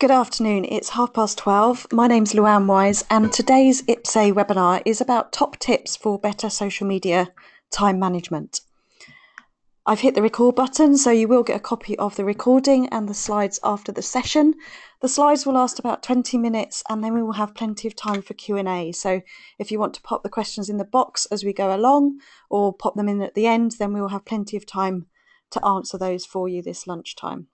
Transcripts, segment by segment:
Good afternoon, it's 12:30. My name's Luan and today's IPSE webinar is about top tips for better social media time management. I've hit the record button, so you will get a copy of the recording and the slides after the session. The slides will last about 20 minutes and then we will have plenty of time for Q&A. So if you want to pop the questions in the box as we go along or pop them in at the end, then we will have plenty of time to answer those for you this lunchtime.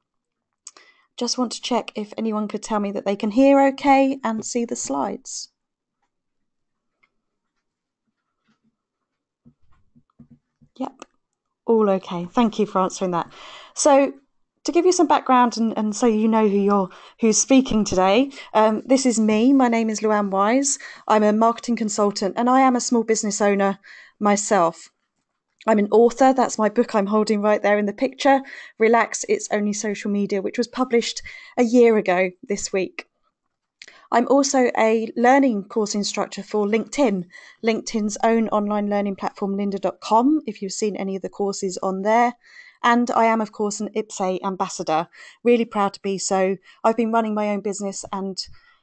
Just want to check if anyone could tell me that they can hear okay and see the slides. Yep, all okay. Thank you for answering that. So to give you some background and so you know who's speaking today, this is me. My name is Luan Wise. I'm a marketing consultant and I am a small business owner myself. I'm an author. That's my book I'm holding right there in the picture, Relax, It's Only Social Media, which was published a year ago this week. I'm also a learning course instructor for LinkedIn, LinkedIn's own online learning platform, lynda.com, if you've seen any of the courses on there. And I am, of course, an IPSE ambassador. Really proud to be so. I've been running my own business and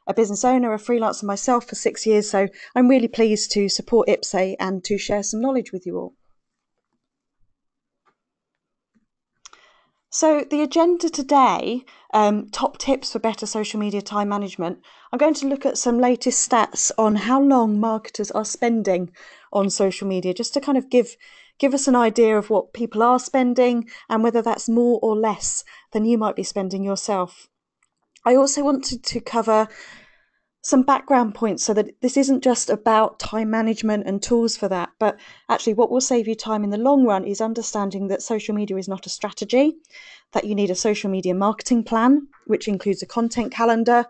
a business owner, a freelancer myself for 6 years. So I'm really pleased to support IPSE and to share some knowledge with you all. So the agenda today, top tips for better social media time management. I'm going to look at some latest stats on how long marketers are spending on social media, just to kind of give us an idea of what people are spending and whether that's more or less than you might be spending yourself. I also wanted to cover some background points so that this isn't just about time management and tools for that, but actually what will save you time in the long run is understanding that social media is not a strategy, that you need a social media marketing plan, which includes a content calendar,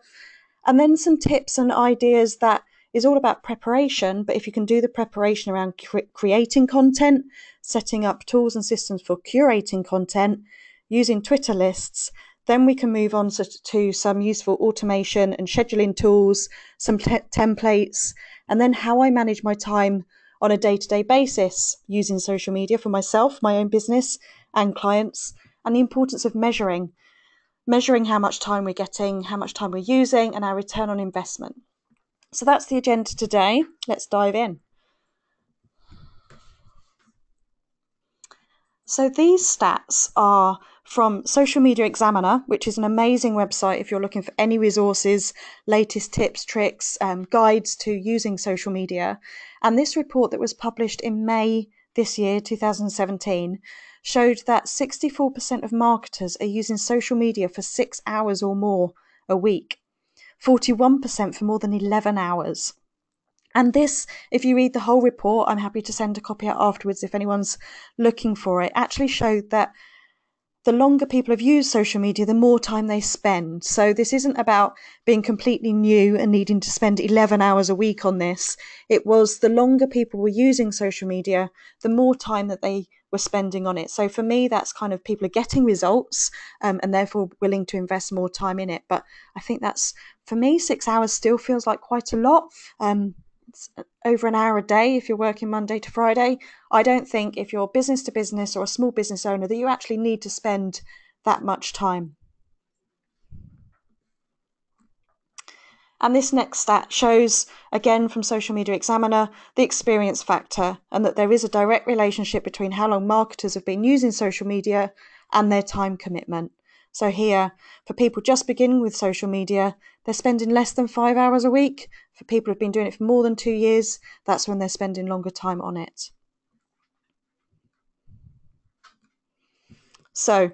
and then some tips and ideas that is all about preparation. But if you can do the preparation around creating content, setting up tools and systems for curating content, using Twitter lists, then we can move on to some useful automation and scheduling tools, some templates, and then how I manage my time on a day-to-day basis using social media for myself, my own business and clients, and the importance of measuring how much time we're getting, how much time we're using, and our return on investment. So that's the agenda today. Let's dive in. So these stats are from Social Media Examiner, which is an amazing website if you're looking for any resources, latest tips, tricks, guides to using social media. And this report that was published in May this year, 2017, showed that 64% of marketers are using social media for 6 hours or more a week, 41% for more than 11 hours. And this, if you read the whole report, I'm happy to send a copy out afterwards if anyone's looking for it, actually showed that the longer people have used social media, the more time they spend. So this isn't about being completely new and needing to spend 11 hours a week on this. It was the longer people were using social media, the more time that they were spending on it. So for me, that's kind of people are getting results and therefore willing to invest more time in it. But I think that's, for me, 6 hours still feels like quite a lot. It's over an hour a day if you're working Monday to Friday. I don't think if you're business to business or a small business owner that you actually need to spend that much time. And this next stat shows, again from Social Media Examiner, the experience factor, and that there is a direct relationship between how long marketers have been using social media and their time commitment. So here, for people just beginning with social media, they're spending less than 5 hours a week. For people who've been doing it for more than 2 years, that's when they're spending longer time on it. So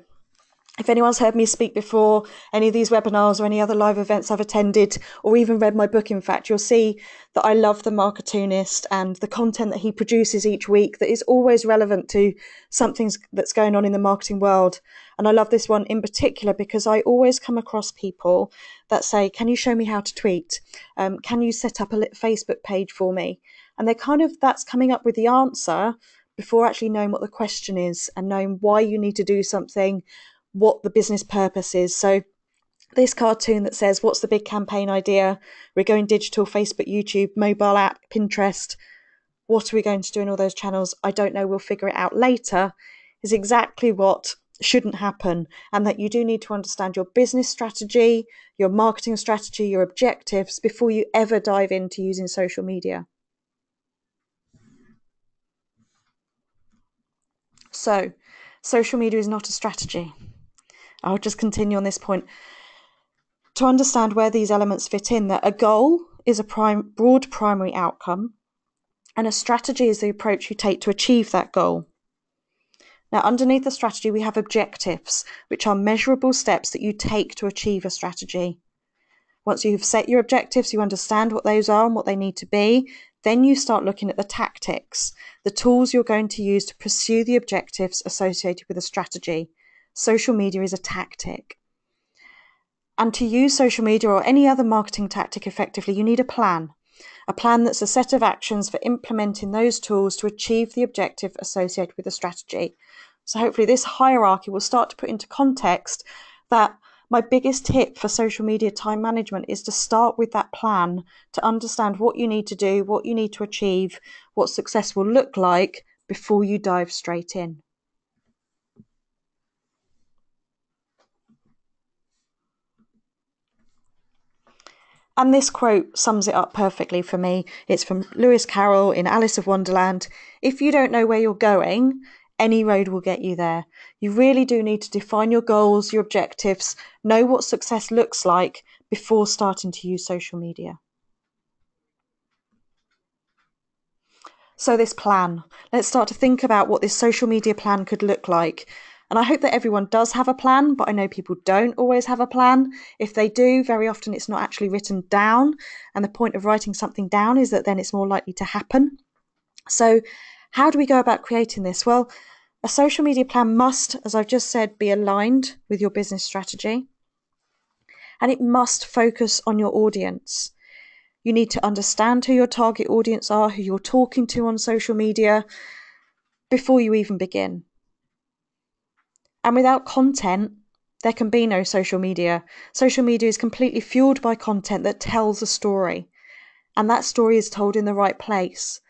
if anyone's heard me speak before, any of these webinars or any other live events I've attended, or even read my book, in fact, you'll see that I love the Marketoonist and the content that he produces each week that is always relevant to something that's going on in the marketing world. And I love this one in particular because I always come across people that say, can you show me how to tweet? Can you set up a Facebook page for me? And that's coming up with the answer before actually knowing what the question is and knowing why you need to do something, what the business purpose is. So this cartoon that says, what's the big campaign idea? We're going digital, Facebook, YouTube, mobile app, Pinterest. What are we going to do in all those channels? I don't know. We'll figure it out later, is exactly what shouldn't happen, and that you do need to understand your business strategy, your marketing strategy, your objectives before you ever dive into using social media. So, social media is not a strategy. I'll just continue on this point. To understand where these elements fit in, that a goal is a broad primary outcome, and a strategy is the approach you take to achieve that goal. Now, underneath the strategy, we have objectives, which are measurable steps that you take to achieve a strategy. Once you've set your objectives, you understand what those are and what they need to be, then you start looking at the tactics, the tools you're going to use to pursue the objectives associated with a strategy. Social media is a tactic. And to use social media or any other marketing tactic effectively, you need a plan that's a set of actions for implementing those tools to achieve the objective associated with the strategy. So hopefully this hierarchy will start to put into context that my biggest tip for social media time management is to start with that plan, to understand what you need to do, what you need to achieve, what success will look like before you dive straight in. And this quote sums it up perfectly for me. It's from Lewis Carroll in Alice of Wonderland. If you don't know where you're going, any road will get you there. You really do need to define your goals, your objectives, know what success looks like before starting to use social media. So this plan, let's start to think about what this social media plan could look like. And I hope that everyone does have a plan, but I know people don't always have a plan. If they do, very often it's not actually written down. And the point of writing something down is that then it's more likely to happen. So how do we go about creating this? Well, a social media plan must, as I've just said, be aligned with your business strategy. And it must focus on your audience. You need to understand who your target audience are, who you're talking to on social media before you even begin. And without content, there can be no social media. Social media is completely fueled by content that tells a story. And that story is told in the right place,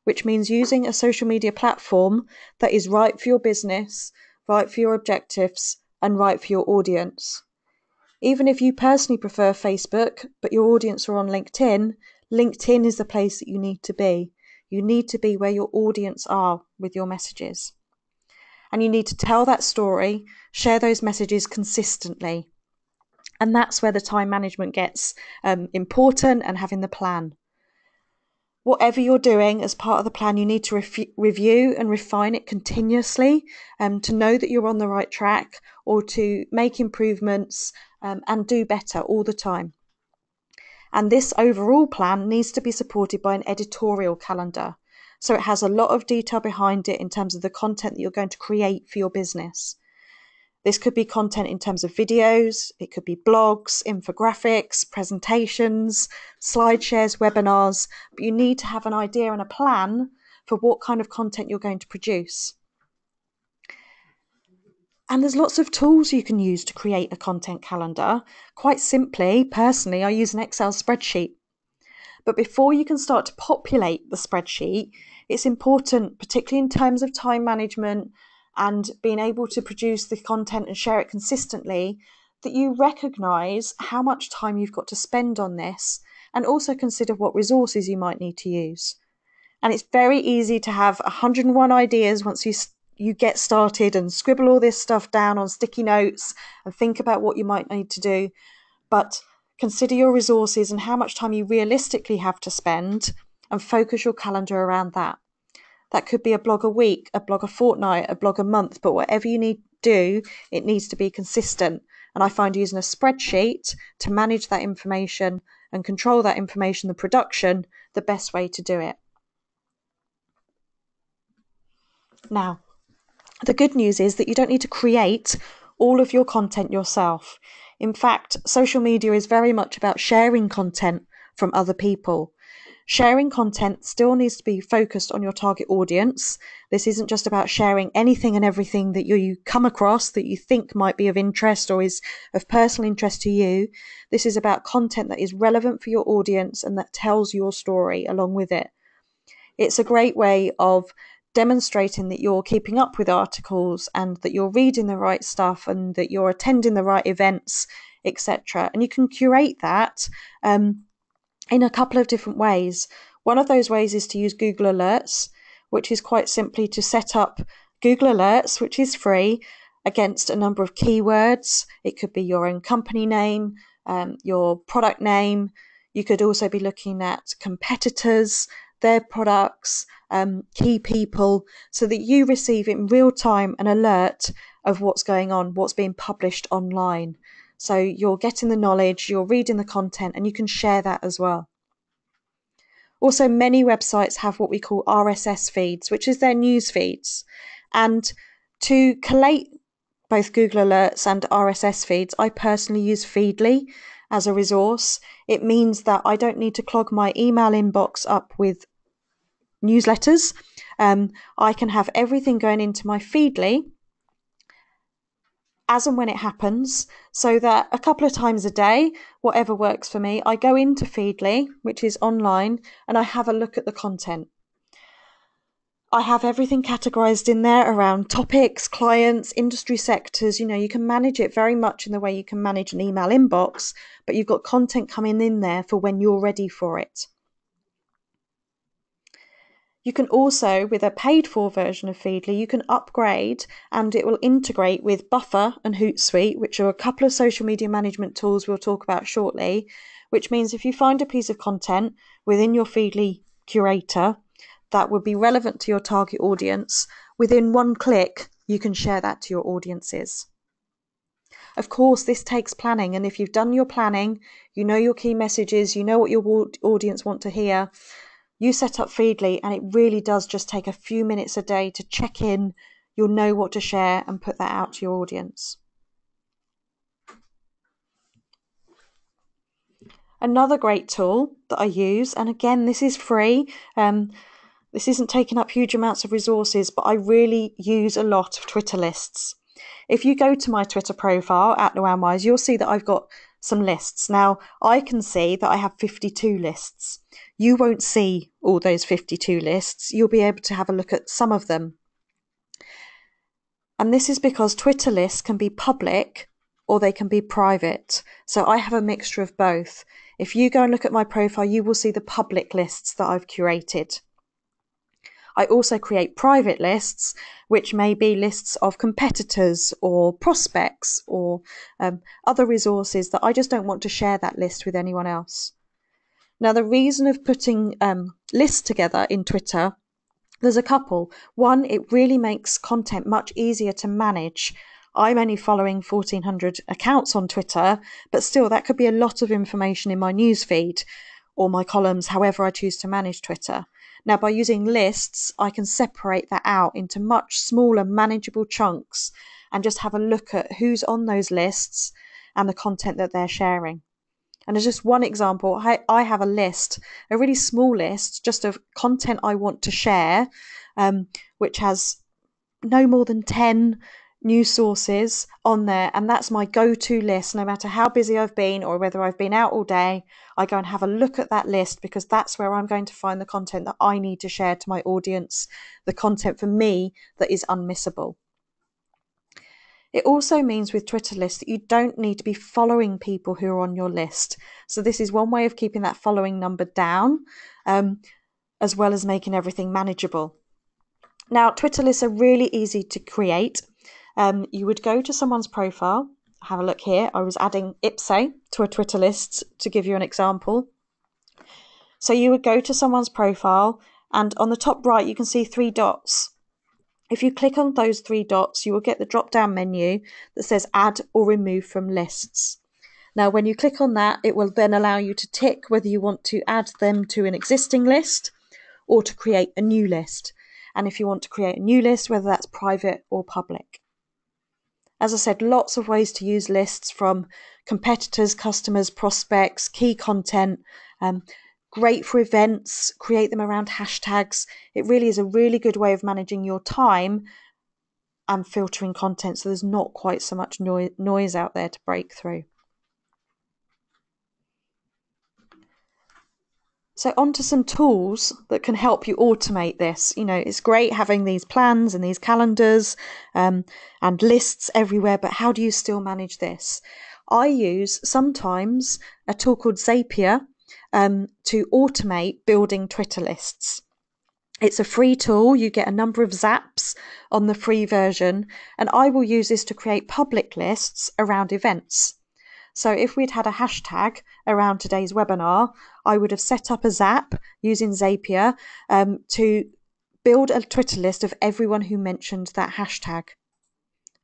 which means using a social media platform that is right for your business, right for your objectives, and right for your audience. Even if you personally prefer Facebook, but your audience are on LinkedIn, LinkedIn is the place that you need to be. You need to be where your audience are with your messages. And you need to tell that story, share those messages consistently. And that's where the time management gets important, and having the plan. Whatever you're doing as part of the plan, you need to review and refine it continuously to know that you're on the right track, or to make improvements and do better all the time. And this overall plan needs to be supported by an editorial calendar. So it has a lot of detail behind it in terms of the content that you're going to create for your business. This could be content in terms of videos, it could be blogs, infographics, presentations, slide shares, webinars, but you need to have an idea and a plan for what kind of content you're going to produce. And there's lots of tools you can use to create a content calendar. Quite simply, personally, I use an Excel spreadsheet. But before you can start to populate the spreadsheet, it's important, particularly in terms of time management and being able to produce the content and share it consistently, that you recognise how much time you've got to spend on this, and also consider what resources you might need to use. And it's very easy to have 101 ideas once you get started and scribble all this stuff down on sticky notes and think about what you might need to do. But consider your resources and how much time you realistically have to spend, and focus your calendar around that. That could be a blog a week, a blog a fortnight, a blog a month, but whatever you need to do, it needs to be consistent. And I find using a spreadsheet to manage that information and control that information, the production, the best way to do it. Now, the good news is that you don't need to create all of your content yourself. In fact, social media is very much about sharing content from other people. Sharing content still needs to be focused on your target audience. This isn't just about sharing anything and everything that you come across that you think might be of interest or is of personal interest to you. This is about content that is relevant for your audience and that tells your story along with it. It's a great way of demonstrating that you're keeping up with articles and that you're reading the right stuff and that you're attending the right events, etc. And you can curate that in a couple of different ways. One of those ways is to use Google Alerts, which is quite simply to set up Google Alerts, which is free, against a number of keywords. It could be your own company name, your product name. You could also be looking at competitors, their products, key people, so that you receive in real time an alert of what's going on, what's being published online. So you're getting the knowledge, you're reading the content, and you can share that as well. Also, many websites have what we call RSS feeds, which is their news feeds. And to collate both Google Alerts and RSS feeds, I personally use Feedly as a resource. It means that I don't need to clog my email inbox up with newsletters. I can have everything going into my Feedly as and when it happens, so that a couple of times a day, whatever works for me, I go into Feedly, which is online, and I have a look at the content. I have everything categorized in there around topics, clients, industry sectors. You can manage it very much in the way you can manage an email inbox, but you've got content coming in there for when you're ready for it. You can also, with a paid-for version of Feedly, you can upgrade and it will integrate with Buffer and Hootsuite, which are a couple of social media management tools we'll talk about shortly, which means if you find a piece of content within your Feedly curator that would be relevant to your target audience, within one click, you can share that to your audiences. Of course, this takes planning, and if you've done your planning, you know your key messages, you know what your audience want to hear, you set up Feedly and it really does just take a few minutes a day to check in. You'll know what to share and put that out to your audience. Another great tool that I use, and again, this is free. This isn't taking up huge amounts of resources, but I really use a lot of Twitter lists. If you go to my Twitter profile at Luan, you'll see that I've got some lists. Now, I can see that I have 52 lists. You won't see all those 52 lists. You'll be able to have a look at some of them. And this is because Twitter lists can be public or they can be private. So I have a mixture of both. If you go and look at my profile, you will see the public lists that I've curated. I also create private lists, which may be lists of competitors or prospects or other resources that I just don't want to share that list with anyone else. Now, the reason of putting lists together in Twitter, there's a couple. One, it really makes content much easier to manage. I'm only following 1,400 accounts on Twitter, but still that could be a lot of information in my newsfeed or my columns, however I choose to manage Twitter. Now, by using lists, I can separate that out into much smaller, manageable chunks and just have a look at who's on those lists and the content that they're sharing. And as just one example, I have a list, a really small list, just of content I want to share, which has no more than 10 news sources on there, and that's my go-to list. No matter how busy I've been or whether I've been out all day, I go and have a look at that list because that's where I'm going to find the content that I need to share to my audience, the content for me that is unmissable. It also means with Twitter lists that you don't need to be following people who are on your list. So this is one way of keeping that following number down, as well as making everything manageable. Now, Twitter lists are really easy to create. You would go to someone's profile, have a look here. I was adding Ipse to a Twitter list to give you an example. So you would go to someone's profile and on the top right, you can see 3 dots. If you click on those 3 dots, you will get the drop-down menu that says add or remove from lists. Now, when you click on that, it will then allow you to tick whether you want to add them to an existing list or to create a new list. And if you want to create a new list, whether that's private or public. As I said, lots of ways to use lists, from competitors, customers, prospects, key content, great for events, create them around hashtags. It really is a really good way of managing your time and filtering content so there's not quite so much noise out there to break through. So on to some tools that can help you automate this. You know, it's great having these plans and these calendars and lists everywhere, but how do you still manage this? I use sometimes a tool called Zapier to automate building Twitter lists. It's a free tool. You get a number of zaps on the free version, and I will use this to create public lists around events. So if we'd had a hashtag around today's webinar, I would have set up a zap using Zapier to build a Twitter list of everyone who mentioned that hashtag.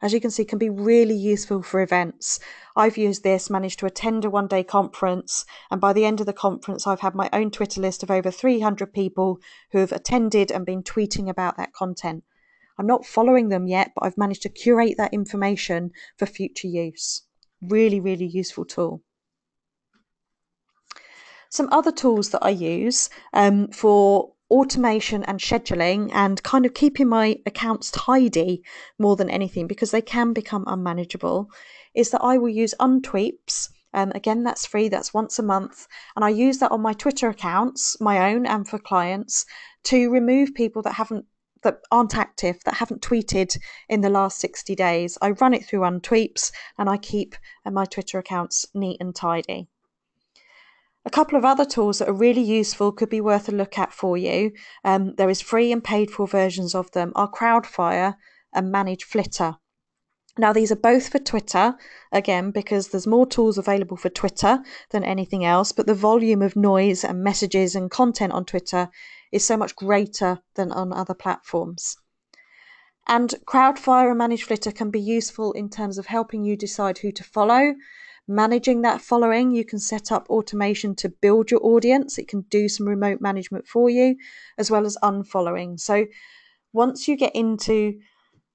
As you can see, can be really useful for events. I've used this, managed to attend a one-day conference, and by the end of the conference, I've had my own Twitter list of over 300 people who have attended and been tweeting about that content. I'm not following them yet, but I've managed to curate that information for future use. Really, really useful tool. Some other tools that I use for automation and scheduling and kind of keeping my accounts tidy more than anything, because they can become unmanageable, is that I will use Untweets. Again, that's free, that's once a month. And I use that on my Twitter accounts, my own and for clients, to remove people that aren't active, that haven't tweeted in the last 60 days. I run it through Untweets and I keep my Twitter accounts neat and tidy. A couple of other tools that are really useful, could be worth a look at for you. There is free and paid for versions of them, are Crowdfire and Manage Flitter. Now, these are both for Twitter, again, because there's more tools available for Twitter than anything else, but the volume of noise and messages and content on Twitter is so much greater than on other platforms. And Crowdfire and Manage Flitter can be useful in terms of helping you decide who to follow. Managing that following, you can set up automation to build your audience. It can do some remote management for you, as well as unfollowing. So once you get into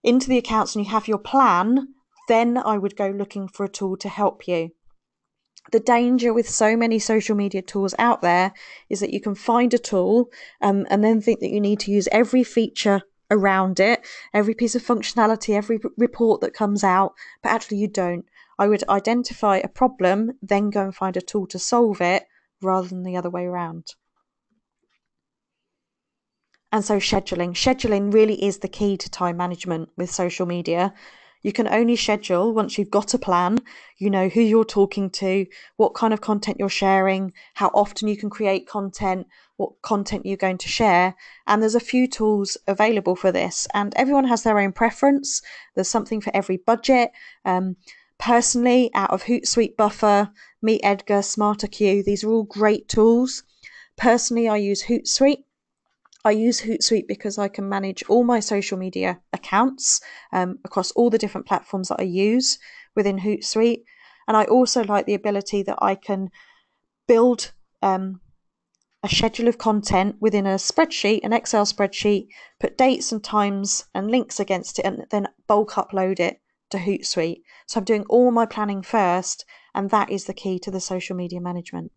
the accounts and you have your plan, then I would go looking for a tool to help you. The danger with so many social media tools out there is that you can find a tool and then think that you need to use every feature around it, every piece of functionality, every report that comes out, but actually you don't. I would identify a problem, then go and find a tool to solve it, rather than the other way around. And so scheduling really is the key to time management with social media. You can only schedule once you've got a plan, you know who you're talking to, what kind of content you're sharing, how often you can create content, what content you're going to share. And there's a few tools available for this, and everyone has their own preference. There's something for every budget. Personally, out of Hootsuite, Buffer, Meet Edgar, SmarterQ, these are all great tools. Personally, I use Hootsuite. I use Hootsuite because I can manage all my social media accounts across all the different platforms that I use within Hootsuite. And I also like the ability that I can build a schedule of content within a spreadsheet, an Excel spreadsheet, put dates and times and links against it, and then bulk upload it to Hootsuite. So I'm doing all my planning first, and that is the key to the social media management.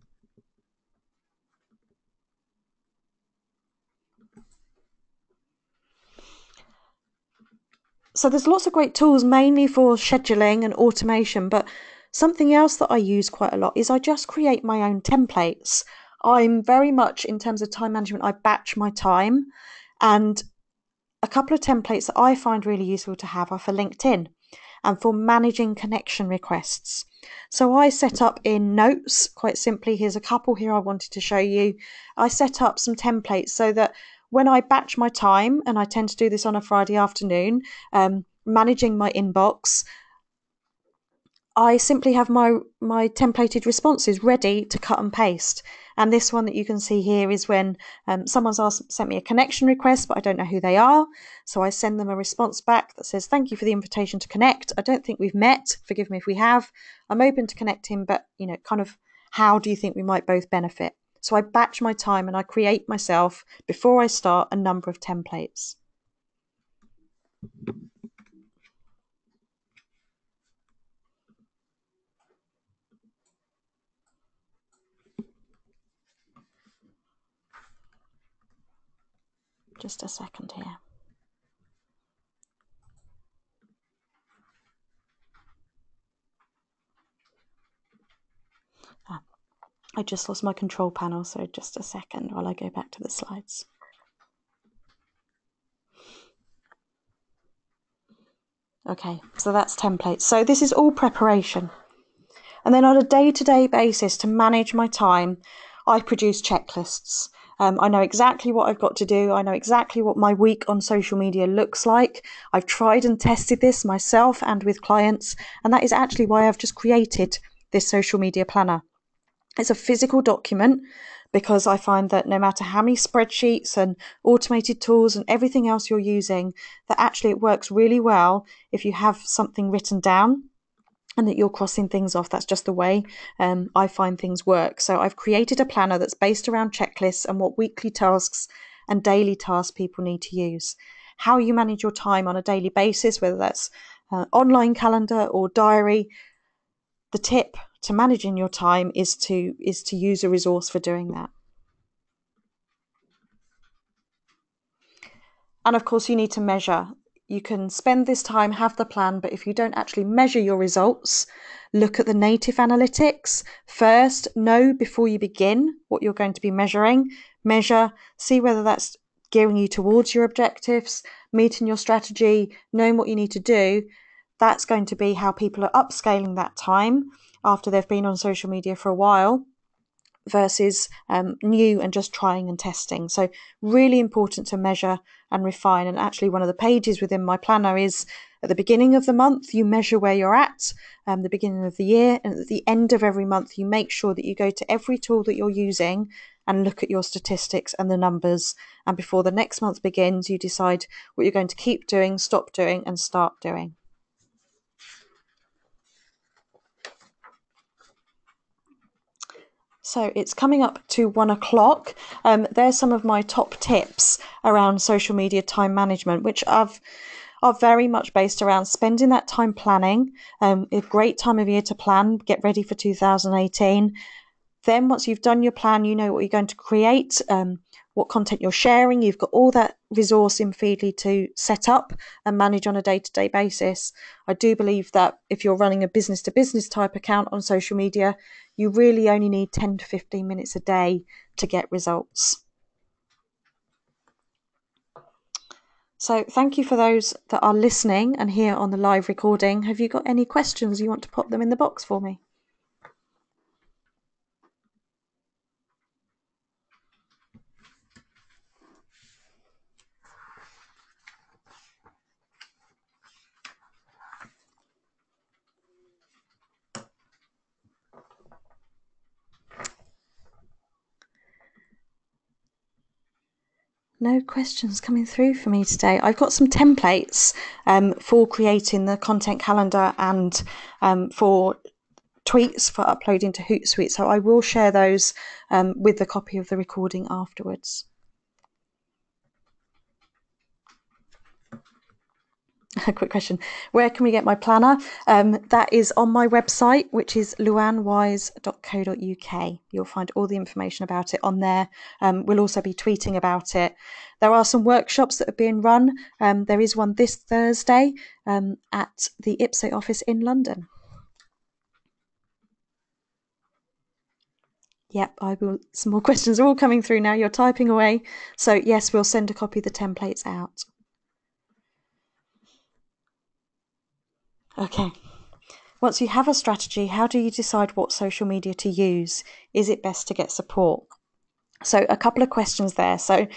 So there's lots of great tools, mainly for scheduling and automation, but something else that I use quite a lot is I just create my own templates. I'm very much, in terms of time management, I batch my time, and a couple of templates that I find really useful to have are for LinkedIn and for managing connection requests. So I set up in Notes, quite simply, here's a couple here I wanted to show you. I set up some templates so that when I batch my time, and I tend to do this on a Friday afternoon, managing my inbox, I simply have my templated responses ready to cut and paste. And this one that you can see here is when someone's sent me a connection request, but I don't know who they are. So I send them a response back that says, thank you for the invitation to connect. I don't think we've met. Forgive me if we have. I'm open to connecting, but, kind of how do you think we might both benefit? So I batch my time and I create myself, before I start, a number of templates. Just a second here. I just lost my control panel, so just a second while I go back to the slides. Okay, so that's templates. So this is all preparation. And then on a day-to-day basis, to manage my time, I produce checklists. I know exactly what I've got to do. I know exactly what my week on social media looks like. I've tried and tested this myself and with clients, and that is actually why I've just created this social media planner. It's a physical document because I find that no matter how many spreadsheets and automated tools and everything else you're using, that actually it works really well if you have something written down and that you're crossing things off. That's just the way I find things work. So I've created a planner that's based around checklists and what weekly tasks and daily tasks people need to use. How you manage your time on a daily basis, whether that's online calendar or diary, the tip to managing your time is to use a resource for doing that. And of course, you need to measure. You can spend this time, have the plan, but if you don't actually measure your results, look at the native analytics first. Know before you begin what you're going to be measuring. Measure, see whether that's gearing you towards your objectives, meeting your strategy, knowing what you need to do. That's going to be how people are upscaling that time after they've been on social media for a while versus new and just trying and testing. So really important to measure and refine. And actually one of the pages within my planner is at the beginning of the month, you measure where you're at, the beginning of the year, and at the end of every month, you make sure that you go to every tool that you're using and look at your statistics and the numbers. And before the next month begins, you decide what you're going to keep doing, stop doing, and start doing. So it's coming up to 1 o'clock. There's some of my top tips around social media time management, which are very much based around spending that time planning. A great time of year to plan, get ready for 2018. Then once you've done your plan, you know what you're going to create, what content you're sharing. You've got all that resource in Feedly to set up and manage on a day-to-day basis. I do believe that if you're running a business-to-business type account on social media, you really only need 10 to 15 minutes a day to get results. So thank you for those that are listening and here on the live recording. Have you got any questions? You want to pop them in the box for me? No questions coming through for me today. I've got some templates for creating the content calendar and for tweets for uploading to Hootsuite. So I will share those with the copy of the recording afterwards. A quick question. Where can we get my planner? That is on my website, which is luanwise.co.uk. You'll find all the information about it on there. We'll also be tweeting about it. There are some workshops that are being run. There is one this Thursday at the IPSO office in London. Yep, some more questions are all coming through now. You're typing away. So yes, we'll send a copy of the templates out. Okay. Once you have a strategy, how do you decide what social media to use? Is it best to get support? So a couple of questions there. So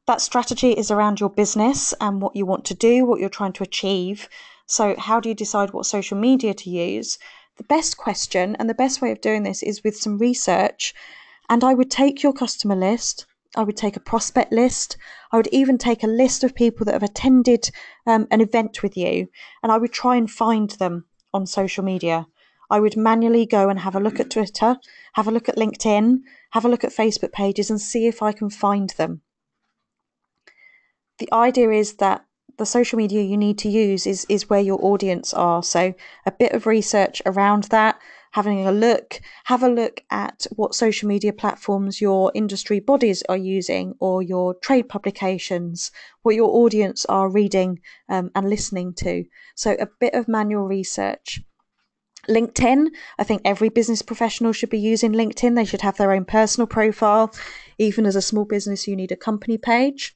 that strategy is around your business and what you want to do, what you're trying to achieve. So how do you decide what social media to use? The best question and the best way of doing this is with some research. And I would take your customer list. I would take a prospect list. I would even take a list of people that have attended an event with you, and I would try and find them on social media. I would manually go and have a look at Twitter, have a look at LinkedIn, have a look at Facebook pages and see if I can find them. The idea is that the social media you need to use is where your audience are. So a bit of research around that, have a look at what social media platforms your industry bodies are using or your trade publications, what your audience are reading and listening to. So a bit of manual research. LinkedIn, I think every business professional should be using LinkedIn. They should have their own personal profile. Even as a small business, you need a company page.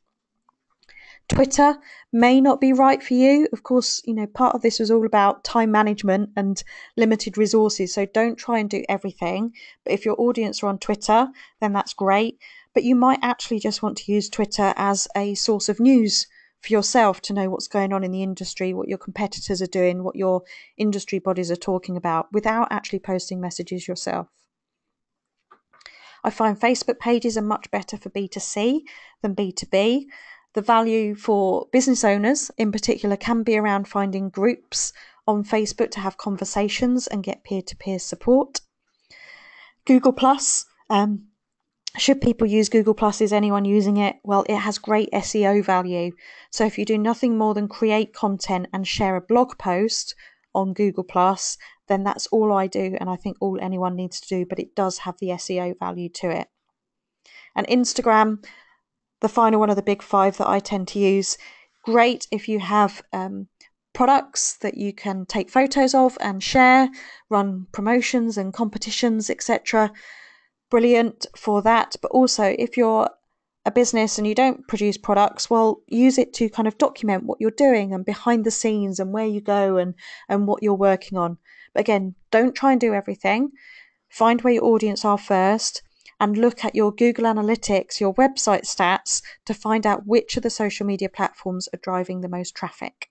Twitter may not be right for you. Of course, part of this was all about time management and limited resources. So don't try and do everything. But if your audience are on Twitter, then that's great. But you might actually just want to use Twitter as a source of news for yourself to know what's going on in the industry, what your competitors are doing, what your industry bodies are talking about without actually posting messages yourself. I find Facebook pages are much better for B2C than B2B. The value for business owners in particular can be around finding groups on Facebook to have conversations and get peer-to-peer support. Google Plus, should people use Google Plus? Is anyone using it? Well, it has great SEO value. So if you do nothing more than create content and share a blog post on Google Plus, then that's all I do, and I think all anyone needs to do, but it does have the SEO value to it. And Instagram, the final one of the big five that I tend to use, great if you have products that you can take photos of and share, run promotions and competitions, etc. Brilliant for that. But also if you're a business and you don't produce products, well, use it to kind of document what you're doing and behind the scenes and where you go and what you're working on. But again, don't try and do everything. Find where your audience are first and look at your Google Analytics, your website stats to find out which of the social media platforms are driving the most traffic.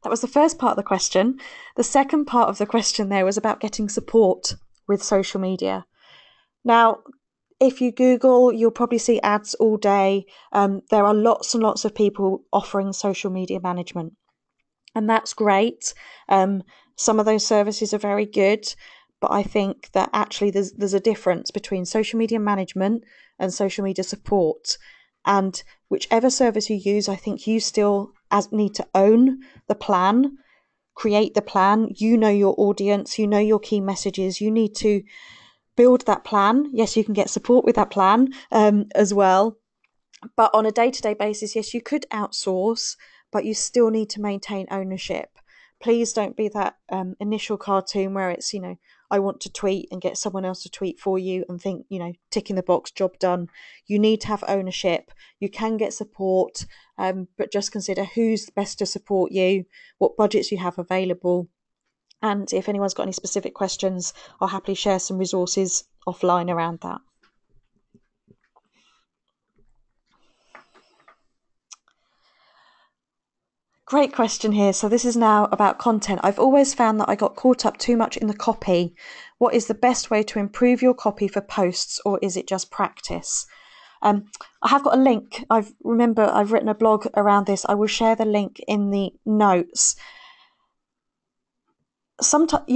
That was the first part of the question. The second part of the question there was about getting support with social media. Now, if you Google, you'll probably see ads all day. There are lots and lots of people offering social media management, and that's great. Some of those services are very good, but I think that actually there's a difference between social media management and social media support. And whichever service you use, I think you still need to own the plan, create the plan. You know your audience, you know your key messages. You need to build that plan. Yes, you can get support with that plan as well. But on a day-to-day basis, yes, you could outsource, but you still need to maintain ownership. Please don't be that initial cartoon where it's, I want to tweet and get someone else to tweet for you and think, ticking the box, job done. You need to have ownership. You can get support, but just consider who's best to support you, what budgets you have available. And if anyone's got any specific questions, I'll happily share some resources offline around that. Great question here. So this is now about content. I've always found that I got caught up too much in the copy. What is the best way to improve your copy for posts, or is it just practice? I have got a link. I've written a blog around this. I will share the link in the notes. Sometimes,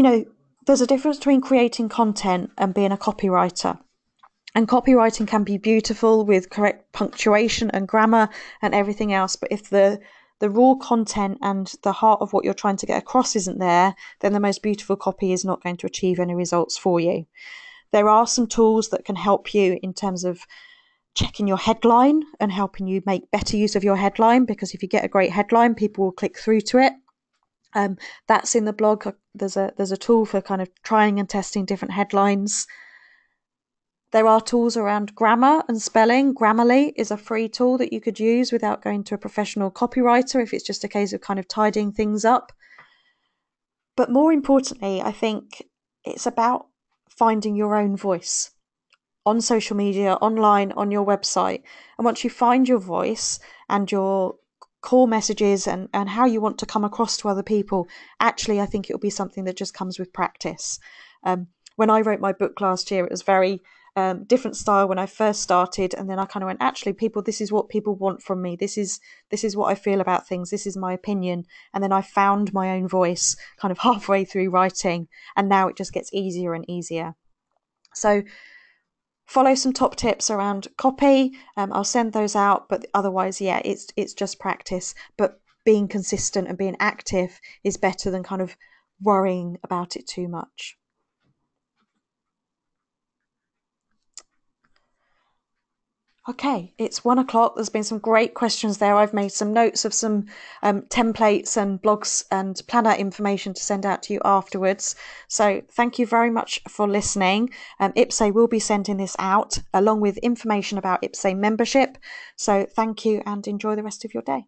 there's a difference between creating content and being a copywriter. And copywriting can be beautiful with correct punctuation and grammar and everything else. But if the raw content and the heart of what you're trying to get across isn't there, then the most beautiful copy is not going to achieve any results for you. There are some tools that can help you in terms of checking your headline and helping you make better use of your headline, because if you get a great headline, people will click through to it. That's in the blog. There's a tool for kind of trying and testing different headlines. There are tools around grammar and spelling. Grammarly is a free tool that you could use without going to a professional copywriter if it's just a case of kind of tidying things up. But more importantly, I think it's about finding your own voice on social media, online, on your website. And once you find your voice and your core messages and how you want to come across to other people, actually, I think it'll be something that just comes with practice. When I wrote my book last year, it was very different style when I first started, and then I kind of went, actually, this is what people want from me. This is what I feel about things. This is my opinion. And then I found my own voice kind of halfway through writing, and now it just gets easier and easier. So follow some top tips around copy. I'll send those out, but otherwise, yeah, it's just practice. But being consistent and being active is better than kind of worrying about it too much. Okay, it's 1 o'clock. There's been some great questions there. I've made some notes of some templates and blogs and planner information to send out to you afterwards. So thank you very much for listening. IPSE will be sending this out along with information about IPSE membership. So thank you and enjoy the rest of your day.